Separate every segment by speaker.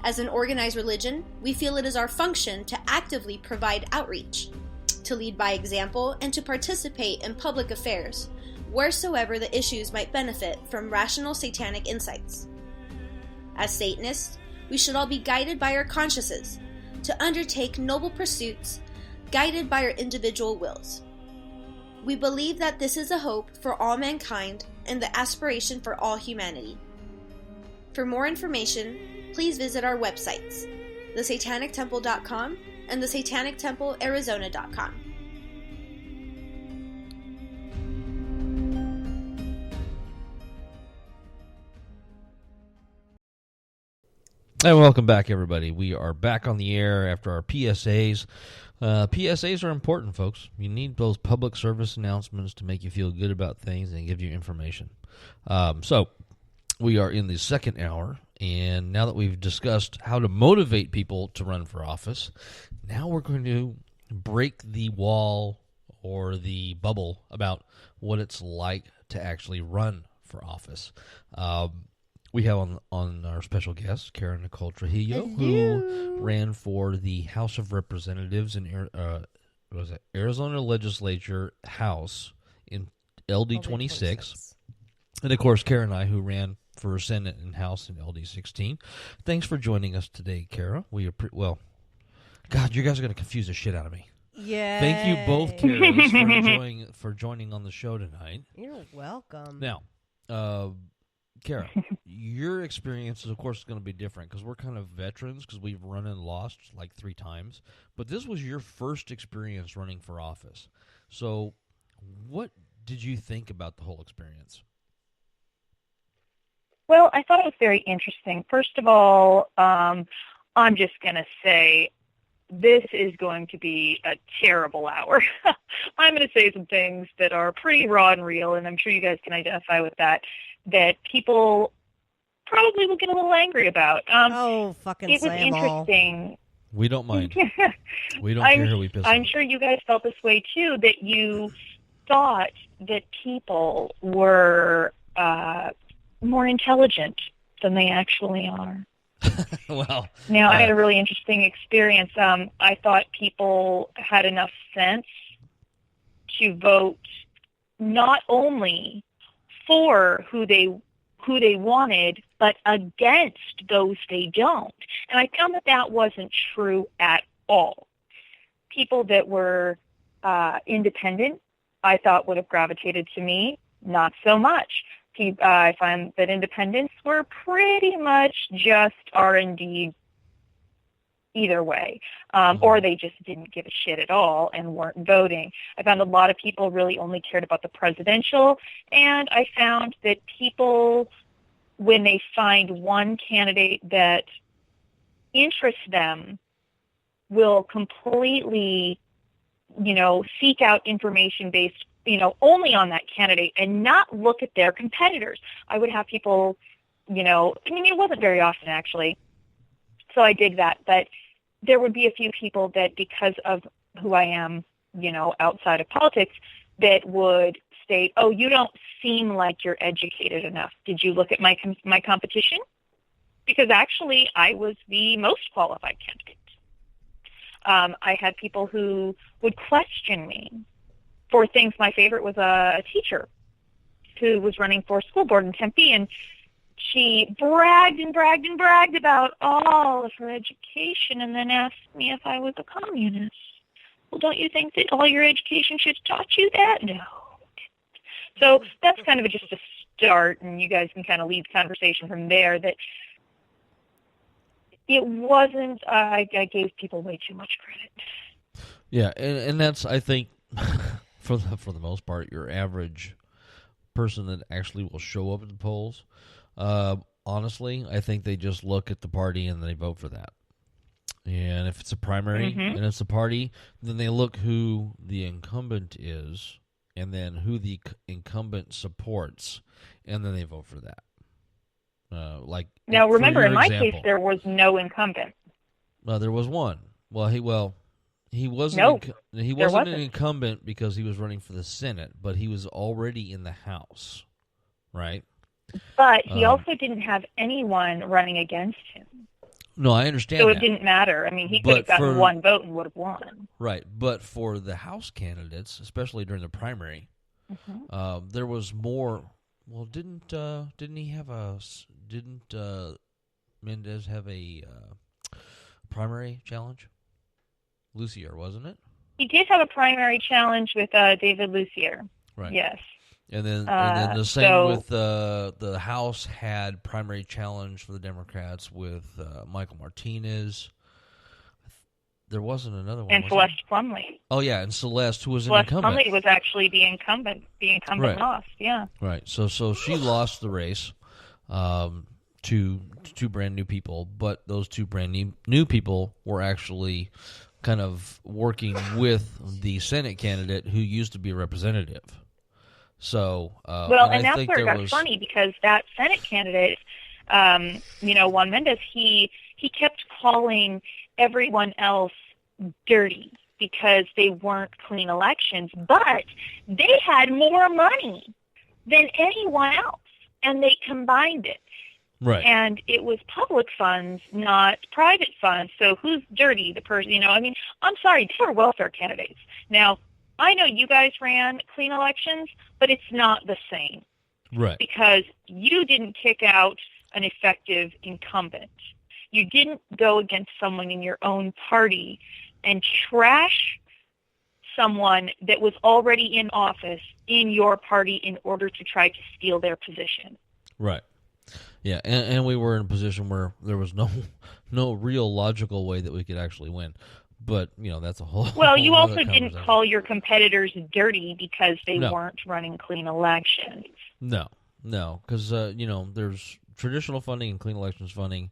Speaker 1: As an organized religion, we feel it is our function to actively provide outreach, to lead by example, and to participate in public affairs, wheresoever the issues might benefit from rational satanic insights. As Satanists, we should all be guided by our consciences to undertake noble pursuits, guided by our individual wills. We believe that this is a hope for all mankind and the aspiration for all humanity. For more information, please visit our websites, thesatanictemple.com and thesatanictemplearizona.com.
Speaker 2: And welcome back, everybody. We are back on the air after our PSAs. PSAs are important, folks. You need those public service announcements to make you feel good about things and give you information. So we are in the second hour, and now that we've discussed how to motivate people to run for office, now we're going to break the wall or the bubble about what it's like to actually run for office. We have on our special guest, Kara Nicole Trujillo, who ran for the House of Representatives in Arizona Legislature House in LD26. And, of course, Kara and I, who ran for Senate and House in LD16. Thanks for joining us today, Kara. God, you guys are going to confuse the shit out of me.
Speaker 3: Yeah.
Speaker 2: Thank you both, Karas, for joining on the show tonight.
Speaker 3: You're welcome.
Speaker 2: Now, Kara, your experience is, of course, going to be different because we're kind of veterans because we've run and lost like 3 times. But this was your first experience running for office. So what did you think about the whole experience?
Speaker 4: Well, I thought it was very interesting. First of all, I'm just going to say this is going to be a terrible hour. I'm going to say some things that are pretty raw and real, and I'm sure you guys can identify with that people probably will get a little angry about.
Speaker 3: Fucking say them all.
Speaker 4: It was interesting.
Speaker 2: We don't mind. We don't care who we piss off.
Speaker 4: I'm sure you guys felt this way, too, that you thought that people were more intelligent than they actually are.
Speaker 2: Well,
Speaker 4: now, I had a really interesting experience. I thought people had enough sense to vote not only for who they wanted, but against those they don't. And I found that wasn't true at all. People that were independent, I thought would have gravitated to me, not so much. I find that independents were pretty much just R&D either way, or they just didn't give a shit at all and weren't voting. I found a lot of people really only cared about the presidential, and I found that people, when they find one candidate that interests them, will completely, seek out information based, only on that candidate and not look at their competitors. I would have people, it wasn't very often actually, so I dig that, but there would be a few people that, because of who I am, outside of politics, that would state, "Oh, you don't seem like you're educated enough. Did you look at my competition?" Because actually, I was the most qualified candidate. I had people who would question me for things. My favorite was a teacher who was running for school board in Tempe, and she bragged and bragged and bragged about all of her education and then asked me if I was a communist. Well, don't you think that all your education should have taught you that? No. So that's kind of just a start, and you guys can kind of lead the conversation from there, that it wasn't, I gave people way too much credit.
Speaker 2: Yeah, and that's, I think, for the most part, your average person that actually will show up at the polls. Honestly, I think they just look at the party and they vote for that. And if it's a primary and it's a party, then they look who the incumbent is and then who the incumbent supports, and then they vote for that.
Speaker 4: Now, remember, in my case, there was no incumbent.
Speaker 2: Well, there was one. He wasn't.
Speaker 4: No,
Speaker 2: he wasn't an incumbent because he was running for the Senate, but he was already in the House, right?
Speaker 4: But he also didn't have anyone running against him.
Speaker 2: No, I understand
Speaker 4: So it
Speaker 2: that.
Speaker 4: didn't matter. I mean, he
Speaker 2: But
Speaker 4: could have gotten
Speaker 2: for-
Speaker 4: one vote and would have won.
Speaker 2: Right, but for the House candidates, especially during the primary, there was more. Well, didn't Mendez have a primary challenge? Lucier, wasn't it?
Speaker 4: He did have a primary challenge with David Lucier.
Speaker 2: Right.
Speaker 4: Yes.
Speaker 2: And then the same
Speaker 4: so-
Speaker 2: with the House had primary challenge for the Democrats with Michael Martinez. There wasn't another one.
Speaker 4: And
Speaker 2: was
Speaker 4: Celeste Plumley.
Speaker 2: Oh yeah, and Celeste, who was an
Speaker 4: Celeste
Speaker 2: incumbent.
Speaker 4: Plumley was actually the incumbent. The incumbent
Speaker 2: Right.
Speaker 4: lost. Yeah.
Speaker 2: Right. So she lost the race to two brand new people, but those two brand new people were actually kind of working with the Senate candidate who used to be a representative. So
Speaker 4: Well, and
Speaker 2: I
Speaker 4: that's
Speaker 2: think
Speaker 4: where it
Speaker 2: there
Speaker 4: got
Speaker 2: was,
Speaker 4: funny because that Senate candidate, Juan Mendez, he kept calling everyone else dirty because they weren't clean elections, but they had more money than anyone else, and they combined it.
Speaker 2: right.
Speaker 4: And it was public funds, not private funds. So who's dirty? The person, I mean, I'm sorry, they were welfare candidates. Now, I know you guys ran clean elections, but it's not the same
Speaker 2: Right.
Speaker 4: because you didn't kick out an effective incumbent. You didn't go against someone in your own party and trash someone that was already in office in your party in order to try to steal their position.
Speaker 2: Right. Yeah, and we were in a position where there was no real logical way that we could actually win. But, that's a whole
Speaker 4: Well, you
Speaker 2: whole
Speaker 4: also
Speaker 2: other
Speaker 4: didn't
Speaker 2: conversation.
Speaker 4: call your competitors dirty because they
Speaker 2: No.
Speaker 4: weren't running clean elections.
Speaker 2: No, because there's traditional funding and clean elections funding.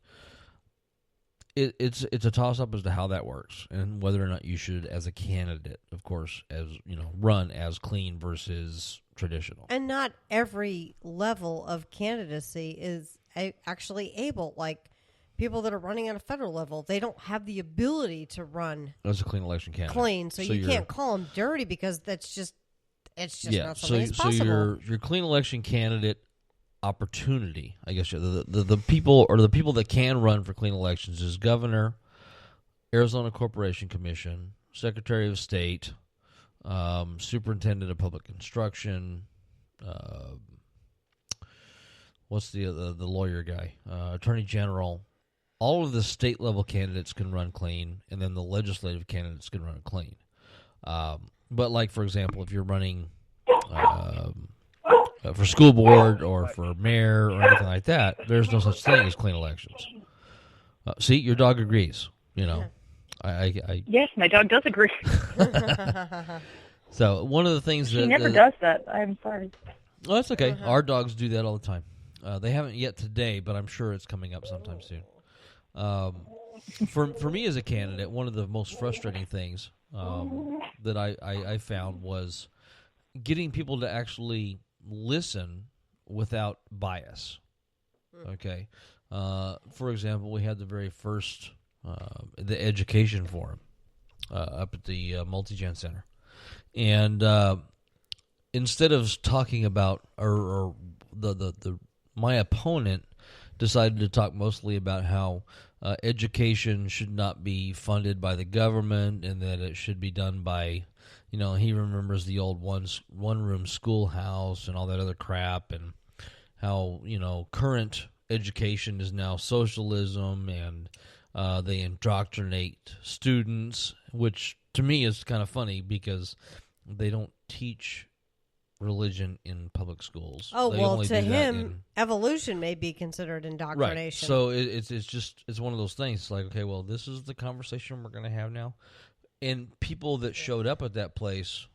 Speaker 2: It's a toss up as to how that works and whether or not you should, as a candidate, of course, as run as clean versus traditional.
Speaker 3: And not every level of candidacy is actually able. Like people that are running at a federal level, they don't have the ability to run
Speaker 2: As a clean election candidate,
Speaker 3: clean. So you
Speaker 2: you're-
Speaker 3: can't call them dirty because it's just
Speaker 2: yeah.
Speaker 3: not
Speaker 2: So
Speaker 3: something that's possible.
Speaker 2: your clean election candidate opportunity, I guess the people or the people that can run for clean elections is governor, Arizona Corporation Commission, Secretary of State, Superintendent of Public Instruction. What's the lawyer guy? Attorney General. All of the state level candidates can run clean, and then the legislative candidates can run clean. But like, for example, if you're running for school board or for mayor or anything like that, there's no such thing as clean elections. See, your dog agrees. I
Speaker 4: Yes, my dog does agree.
Speaker 2: So one of the things
Speaker 4: She
Speaker 2: that
Speaker 4: never does that. I'm sorry.
Speaker 2: Oh, that's okay. Our dogs do that all the time. They haven't yet today, but I'm sure it's coming up sometime soon. For me as a candidate, one of the most frustrating things that I found was getting people to actually listen without bias. Okay. For example, we had the very first the education forum up at the Multigen Center, and instead of talking about or the my opponent decided to talk mostly about how education should not be funded by the government and that it should be done by, he remembers the old one-room schoolhouse and all that other crap, and how, current education is now socialism, and they indoctrinate students, which to me is kind of funny because they don't teach religion in public schools.
Speaker 3: Oh,
Speaker 2: They
Speaker 3: well,
Speaker 2: only
Speaker 3: to
Speaker 2: do that
Speaker 3: him, evolution may be considered indoctrination.
Speaker 2: Right. So it's one of those things. It's like, okay, well, this is the conversation we're going to have now. And people that showed up at that place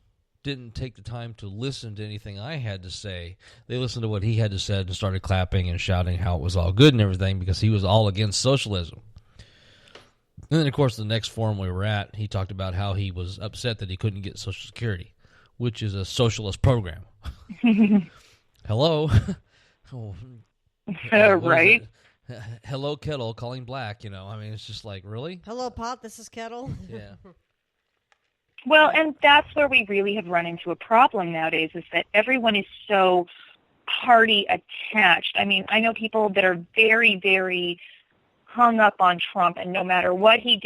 Speaker 2: didn't take the time to listen to anything I had to say. They listened to what he had to say and started clapping and shouting how it was all good and everything because he was all against socialism. And then, of course, the next forum we were at, he talked about how he was upset that he couldn't get Social Security, which is a socialist program. Hello? Oh, what is
Speaker 4: Right.
Speaker 2: it? Hello, Kettle, calling black, I mean, it's just like, really?
Speaker 3: Hello, Pot. This is Kettle.
Speaker 2: Yeah.
Speaker 4: Well, and that's where we really have run into a problem nowadays is that everyone is so party attached. I mean, I know people that are very, very hung up on Trump, and no matter what he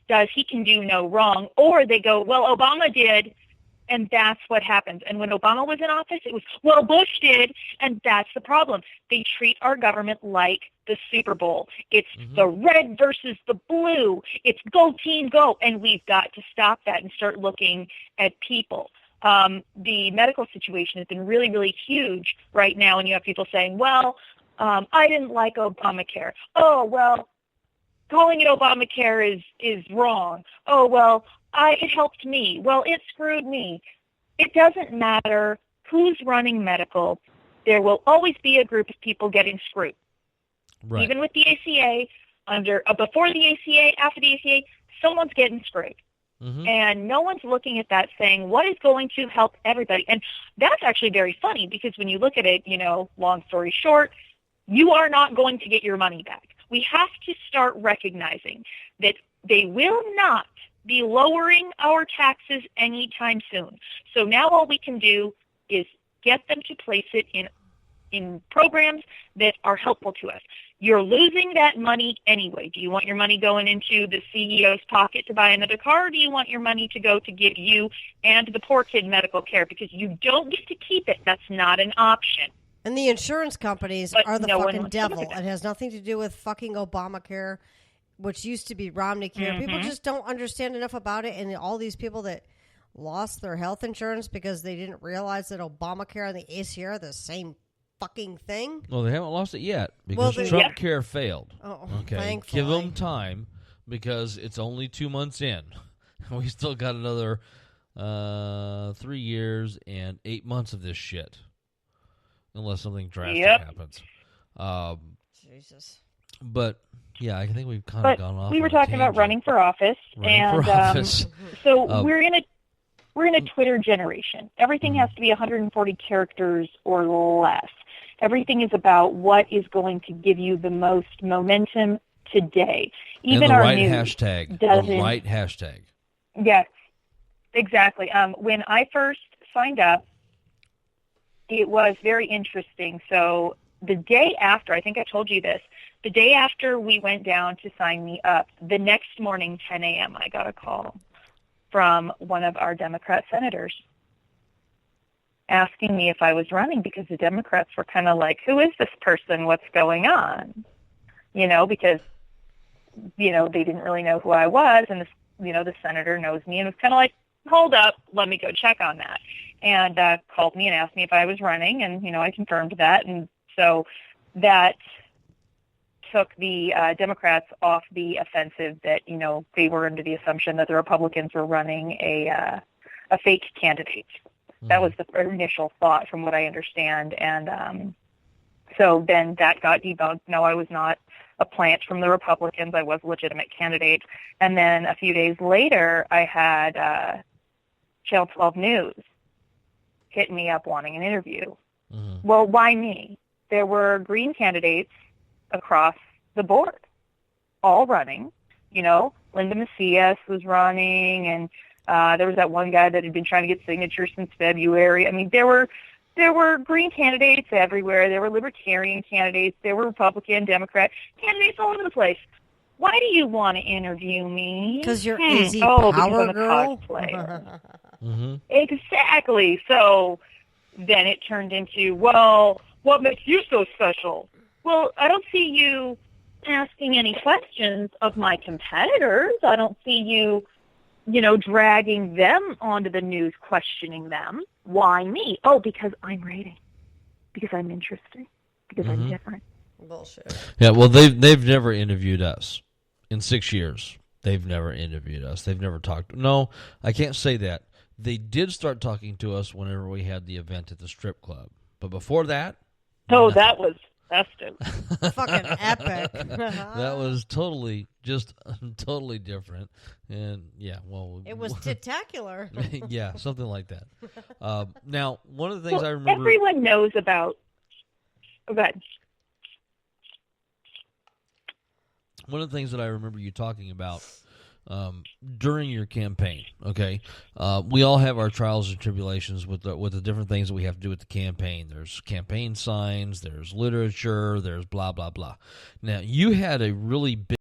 Speaker 4: does, he can do no wrong. Or they go, well, Obama did, and that's what happens. And when Obama was in office, it was, well, Bush did, and that's the problem. They treat our government like the Super Bowl. It's the red versus the blue. It's go team, go. And we've got to stop that and start looking at people. The medical situation has been really, really huge right now, and you have people saying, well, I didn't like Obamacare. Oh, well, calling it Obamacare is wrong. Oh, well, it helped me. Well, it screwed me. It doesn't matter who's running medical. There will always be a group of people getting screwed.
Speaker 2: Right.
Speaker 4: Even with the ACA, before the ACA, after the ACA, someone's getting screwed. And no one's looking at that saying, what is going to help everybody? And that's actually very funny because when you look at it, long story short, you are not going to get your money back. We have to start recognizing that they will not be lowering our taxes anytime soon. So now all we can do is get them to place it in programs that are helpful to us. You're losing that money anyway. Do you want your money going into the CEO's pocket to buy another car, or do you want your money to go to give you and the poor kid medical care? Because you don't get to keep it. That's not an option.
Speaker 3: And the insurance companies are the fucking devil. It has nothing to do with fucking Obamacare, which used to be Romneycare. People just don't understand enough about it. And all these people that lost their health insurance because they didn't realize that Obamacare and the ACA are the same fucking thing.
Speaker 2: Well, they haven't lost it yet because Trump Care failed.
Speaker 3: Oh,
Speaker 2: okay,
Speaker 3: thankfully.
Speaker 2: give them time because it's only 2 months in. We still got another 3 years and 8 months of this shit, unless something drastic happens.
Speaker 3: Jesus.
Speaker 2: But yeah, I think we've kind of gone off.
Speaker 4: We were talking about running for office, so we're in a Twitter generation. Everything has to be 140 characters or less. Everything is about what is going to give you the most momentum today. Even our news
Speaker 2: hashtag.
Speaker 4: doesn't.
Speaker 2: The right hashtag.
Speaker 4: Yes, exactly. When I first signed up, it was very interesting. So the day after, I think I told you this, the day after we went down to sign me up, the next morning, 10 a.m., I got a call from one of our Democrat senators asking me if I was running because the Democrats were kind of like, who is this person? What's going on? Because, they didn't really know who I was, and, the senator knows me, and it was kind of like, hold up, let me go check on that. And called me and asked me if I was running, and, I confirmed that. And so that took the Democrats off the offensive that, they were under the assumption that the Republicans were running a fake candidate. That was the initial thought from what I understand. And so then that got debunked. No, I was not a plant from the Republicans. I was a legitimate candidate. And then a few days later, I had Channel 12 News hit me up wanting an interview. Well, why me? There were Green candidates across the board, all running. Linda Macias was running, and there was that one guy that had been trying to get signatures since February. I mean, there were Green candidates everywhere. There were Libertarian candidates. There were Republican, Democrat candidates all over the place. Why do you want to interview me?
Speaker 3: Because you're easy power
Speaker 4: because I'm
Speaker 3: girl.
Speaker 4: a cosplayer. Exactly. So then it turned into, well, what makes you so special? Well, I don't see you asking any questions of my competitors. I don't see you, dragging them onto the news, questioning them. Why me? Oh, because I'm rating. Because I'm interesting. Because I'm different.
Speaker 3: Bullshit.
Speaker 2: Yeah, well, they've never interviewed us in 6 years. They've never interviewed us. They've never talked. No, I can't say that. They did start talking to us whenever we had the event at the strip club. But before that...
Speaker 4: Oh, nothing. That was festive.
Speaker 3: Fucking epic.
Speaker 2: That was totally different. And, yeah, well...
Speaker 3: It was tentacular.
Speaker 2: Yeah, something like that. Now, one of the things I remember...
Speaker 4: Everyone knows about... Oh, go ahead.
Speaker 2: One of the things that I remember you talking about during your campaign. Okay, we all have our trials and tribulations with the different things that we have to do with the campaign. There's campaign signs, there's literature, there's blah blah blah. Now, you had a really big